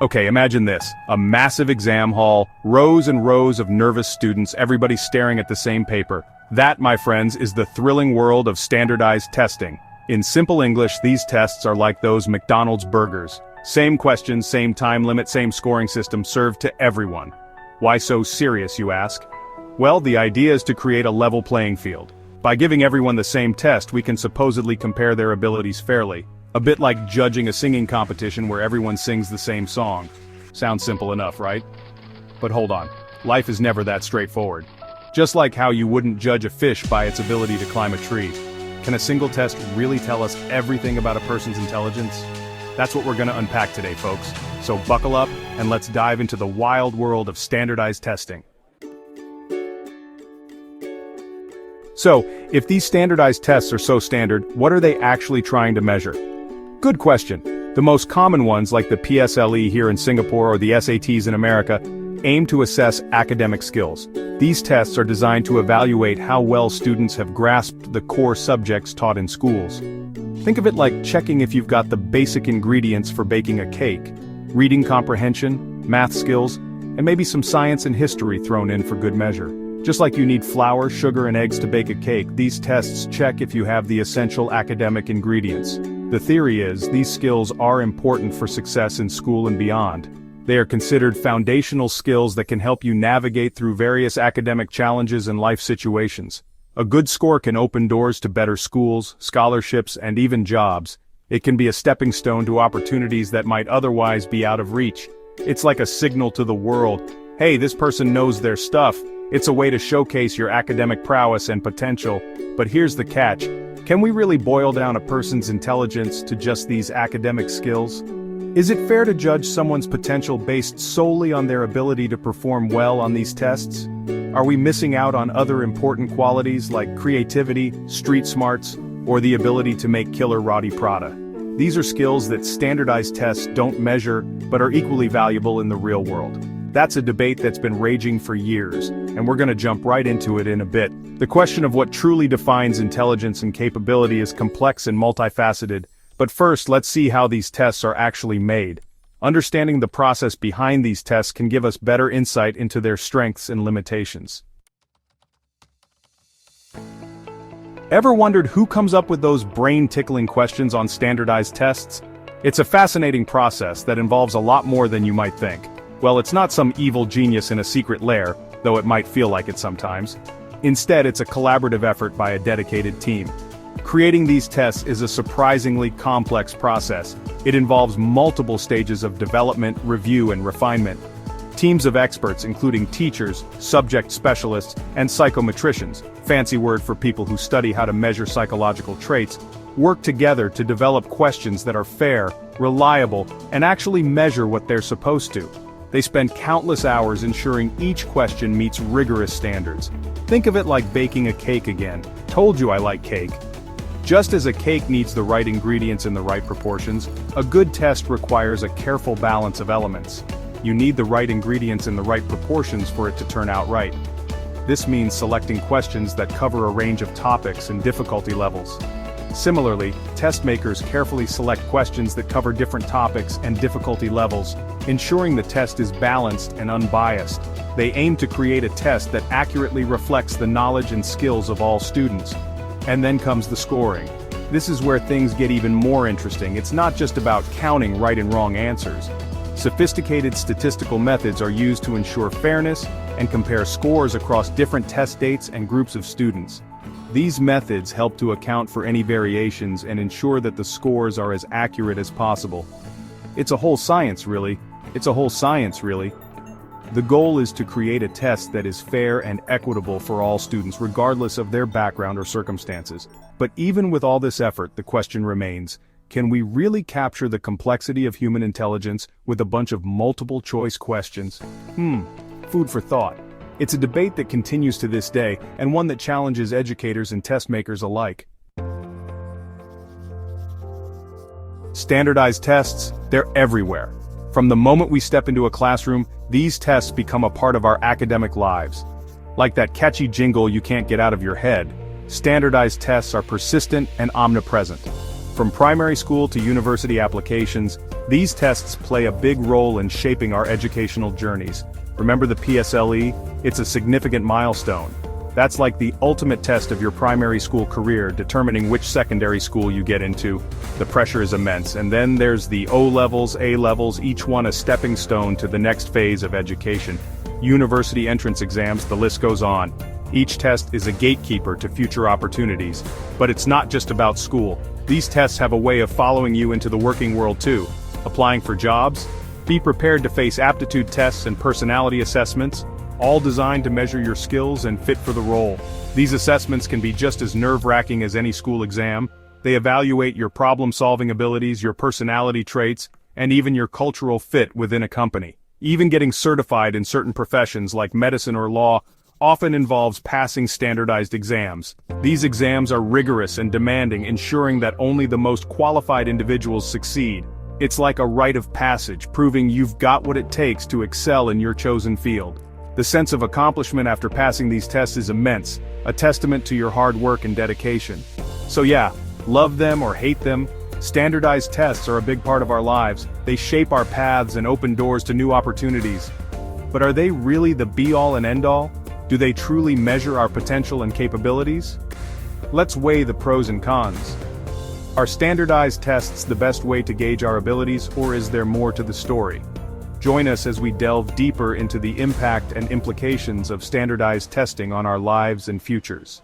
Okay, imagine this. A massive exam hall, rows and rows of nervous students, everybody staring at the same paper. That, my friends, is the thrilling world of standardized testing. In simple English, these tests are like those McDonald's burgers. Same questions, same time limit, same scoring system served to everyone. Why so serious, you ask? Well, the idea is to create a level playing field. By giving everyone the same test, we can supposedly compare their abilities fairly. A bit like judging a singing competition where everyone sings the same song. Sounds simple enough, right? But hold on, life is never that straightforward. Just like how you wouldn't judge a fish by its ability to climb a tree. Can a single test really tell us everything about a person's intelligence? That's what we're gonna unpack today, folks. So buckle up, and let's dive into the wild world of standardized testing. So, if these standardized tests are so standard, what are they actually trying to measure? Good question. The most common ones, like the PSLE here in Singapore or the SATs in America, aim to assess academic skills. These tests are designed to evaluate how well students have grasped the core subjects taught in schools. Think of it like checking if you've got the basic ingredients for baking a cake: reading comprehension, math skills, and maybe some science and history thrown in for good measure. Just like you need flour, sugar, and eggs to bake a cake, these tests check if you have the essential academic ingredients. The theory is, these skills are important for success in school and beyond. They are considered foundational skills that can help you navigate through various academic challenges and life situations. A good score can open doors to better schools, scholarships, and even jobs. It can be a stepping stone to opportunities that might otherwise be out of reach. It's like a signal to the world, hey, this person knows their stuff. It's a way to showcase your academic prowess and potential. But here's the catch. Can we really boil down a person's intelligence to just these academic skills? Is it fair to judge someone's potential based solely on their ability to perform well on these tests? Are we missing out on other important qualities like creativity, street smarts, or the ability to make killer roti prata? These are skills that standardized tests don't measure, but are equally valuable in the real world. That's a debate that's been raging for years, and we're going to jump right into it in a bit. The question of what truly defines intelligence and capability is complex and multifaceted, but first let's see how these tests are actually made. Understanding the process behind these tests can give us better insight into their strengths and limitations. Ever wondered who comes up with those brain-tickling questions on standardized tests? It's a fascinating process that involves a lot more than you might think. Well, it's not some evil genius in a secret lair, though it might feel like it sometimes. Instead, it's a collaborative effort by a dedicated team. Creating these tests is a surprisingly complex process. It involves multiple stages of development, review, and refinement. Teams of experts, including teachers, subject specialists, and psychometricians, fancy word for people who study how to measure psychological traits, work together to develop questions that are fair, reliable, and actually measure what they're supposed to. They spend countless hours ensuring each question meets rigorous standards. Think of it like baking a cake again. Told you I like cake. Just as a cake needs the right ingredients in the right proportions, a good test requires a careful balance of elements. You need the right ingredients in the right proportions for it to turn out right. This means selecting questions that cover a range of topics and difficulty levels. Similarly, test makers carefully select questions that cover different topics and difficulty levels, ensuring the test is balanced and unbiased. They aim to create a test that accurately reflects the knowledge and skills of all students. And then comes the scoring. This is where things get even more interesting. It's not just about counting right and wrong answers. Sophisticated statistical methods are used to ensure fairness and compare scores across different test dates and groups of students. These methods help to account for any variations and ensure that the scores are as accurate as possible. It's a whole science, really. The goal is to create a test that is fair and equitable for all students regardless of their background or circumstances. But even with all this effort, the question remains, can we really capture the complexity of human intelligence with a bunch of multiple-choice questions? Food for thought. It's a debate that continues to this day, and one that challenges educators and test makers alike. Standardized tests, they're everywhere. From the moment we step into a classroom, these tests become a part of our academic lives. Like that catchy jingle you can't get out of your head, standardized tests are persistent and omnipresent. From primary school to university applications, These tests play a big role in shaping our educational journeys. Remember the PSLE? It's a significant milestone. That's like the ultimate test of your primary school career, determining which secondary school you get into. The pressure is immense, and then there's the O-levels, A-levels, each one a stepping stone to the next phase of education. University entrance exams, the list goes on. Each test is a gatekeeper to future opportunities. But it's not just about school. These tests have a way of following you into the working world too. Applying for jobs? Be prepared to face aptitude tests and personality assessments, all designed to measure your skills and fit for the role. These assessments can be just as nerve-wracking as any school exam. They evaluate your problem-solving abilities, your personality traits, and even your cultural fit within a company. Even getting certified in certain professions like medicine or law often involves passing standardized exams. These exams are rigorous and demanding, ensuring that only the most qualified individuals succeed. It's like a rite of passage, proving you've got what it takes to excel in your chosen field. The sense of accomplishment after passing these tests is immense, a testament to your hard work and dedication. So yeah, love them or hate them, standardized tests are a big part of our lives. They shape our paths and open doors to new opportunities. But are they really the be-all and end-all? Do they truly measure our potential and capabilities? Let's weigh the pros and cons. Are standardized tests the best way to gauge our abilities, or is there more to the story? Join us as we delve deeper into the impact and implications of standardized testing on our lives and futures.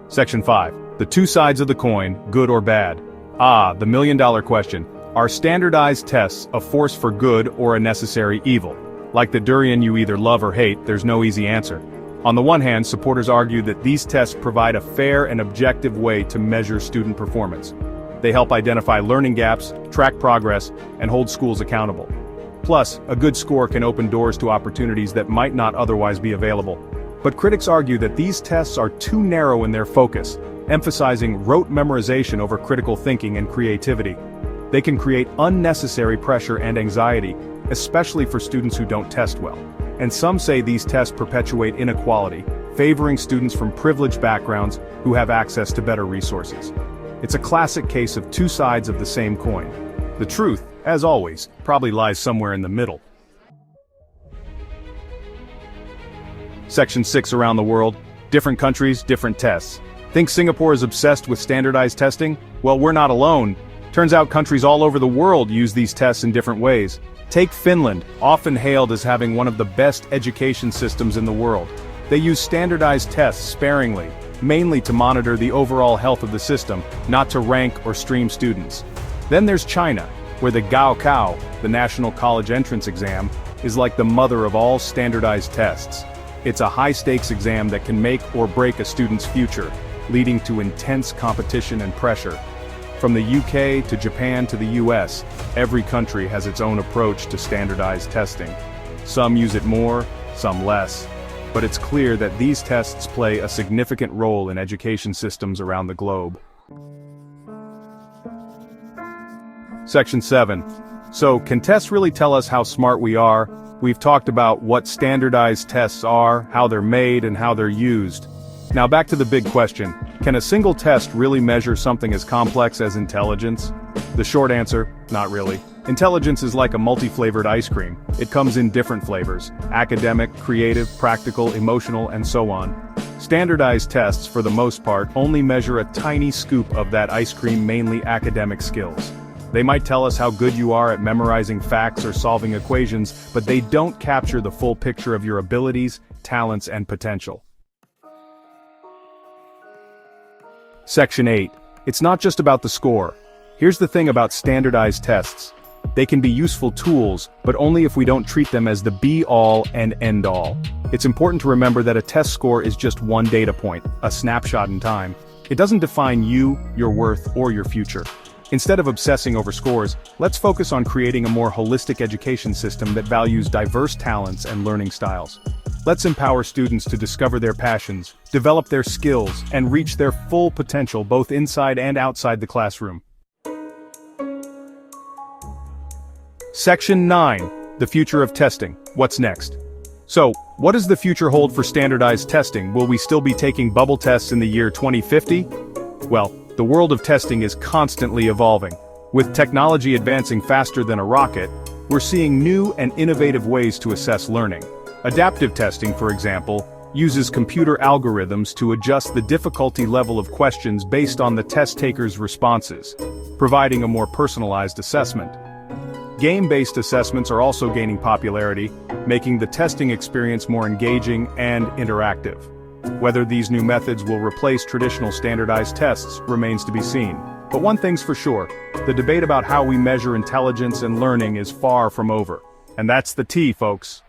Section 5. The two sides of the coin, good or bad. The million-dollar question. Are standardized tests a force for good or a necessary evil? Like the durian you either love or hate, there's no easy answer. On the one hand, supporters argue that these tests provide a fair and objective way to measure student performance. They help identify learning gaps, track progress, and hold schools accountable. Plus, a good score can open doors to opportunities that might not otherwise be available. But critics argue that these tests are too narrow in their focus, emphasizing rote memorization over critical thinking and creativity. They can create unnecessary pressure and anxiety, especially for students who don't test well. And some say these tests perpetuate inequality, favoring students from privileged backgrounds who have access to better resources. It's a classic case of two sides of the same coin. The truth, as always, probably lies somewhere in the middle. Section 6. Around the world. Different countries, different tests. Think Singapore is obsessed with standardized testing? Well, we're not alone. Turns out countries all over the world use these tests in different ways. Take Finland, often hailed as having one of the best education systems in the world. They use standardized tests sparingly, mainly to monitor the overall health of the system, not to rank or stream students. Then there's China, where the Gaokao, the National College Entrance Exam, is like the mother of all standardized tests. It's a high-stakes exam that can make or break a student's future, leading to intense competition and pressure. From the UK to Japan to the US, every country has its own approach to standardized testing. Some use it more, some less. But it's clear that these tests play a significant role in education systems around the globe. Section 7. So, can tests really tell us how smart we are? We've talked about what standardized tests are, how they're made, and how they're used. Now back to the big question. Can a single test really measure something as complex as intelligence? The short answer, not really. Intelligence is like a multi-flavored ice cream. It comes in different flavors: academic, creative, practical, emotional, and so on. Standardized tests, for the most part, only measure a tiny scoop of that ice cream, mainly academic skills. They might tell us how good you are at memorizing facts or solving equations, but they don't capture the full picture of your abilities, talents, and potential. Section 8. It's not just about the score. Here's the thing about standardized tests. They can be useful tools, but only if we don't treat them as the be-all and end-all. It's important to remember that a test score is just one data point, a snapshot in time. It doesn't define you, your worth, or your future. Instead of obsessing over scores, let's focus on creating a more holistic education system that values diverse talents and learning styles. Let's empower students to discover their passions, develop their skills, and reach their full potential both inside and outside the classroom. Section 9. The future of testing. What's next? So, what does the future hold for standardized testing? Will we still be taking bubble tests in the year 2050? Well, The world of testing is constantly evolving. With technology advancing faster than a rocket, we're seeing new and innovative ways to assess learning. Adaptive testing, for example, uses computer algorithms to adjust the difficulty level of questions based on the test taker's responses, providing a more personalized assessment. Game-based assessments are also gaining popularity, making the testing experience more engaging and interactive. Whether these new methods will replace traditional standardized tests remains to be seen. But one thing's for sure, the debate about how we measure intelligence and learning is far from over. And that's the T, folks.